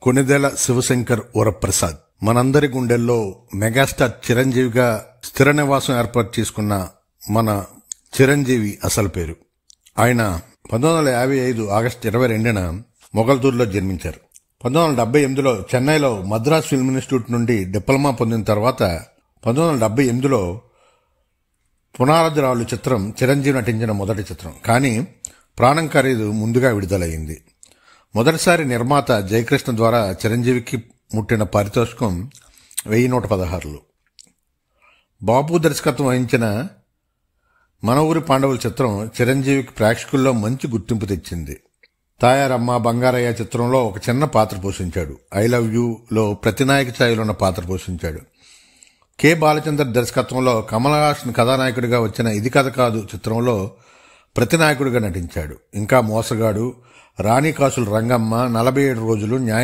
కొణిదెల శివశంకర్ వరప్రసాద్ మనందరి గుండెల్లో మెగాస్టార్ చిరంజీవిగా స్థిర నివాసం ఏర్పాటు చేసుకున్న మన చిరంజీవి అసలు పేరు. ఆయన 1955 ఆగస్టు 22న మొగల్తూరులో జన్మించారు. 1978లో చెన్నైలో మద్రాస్ ఫిల్మ్ ఇన్స్టిట్యూట్ నుండి డిప్లొమా పొందిన తర్వాత 1978లో పునారద్రాలు చిత్రం చిరంజీవి నటించిన మొదటి చిత్రం. కానీ ప్రాణం ఖరీదు ముందుగా విడుదలయ్యింది. మొదటిసారి నిర్మాత జయకృష్ణ ద్వారా చిరంజీవికి ముట్టిన పారితోషికం 1116. బాపు దర్శకత్వం వహించిన మన ఊరి పాండవుల చిత్రం చిరంజీవికి ప్రేక్షకుల్లో మంచి గుర్తింపు తెచ్చింది. తాయారమ్మ బంగారయ్య చిత్రంలో ఒక చిన్న పాత్ర పోషించాడు. ఐ లవ్ యూలో ప్రతినాయక ఛాయలో ఉన్న పాత్ర పోషించాడు. కె బాలచంద్ర దర్శకత్వంలో కమల్ హాసన్ కథానాయకుడిగా వచ్చిన ఇది కథ కాదు చిత్రంలో ప్రతినాయకుడిగా నటించాడు. ఇంకా మోసగాడు, రాణి కాసుల రంగమ్మ, 47 రోజులు, న్యాయం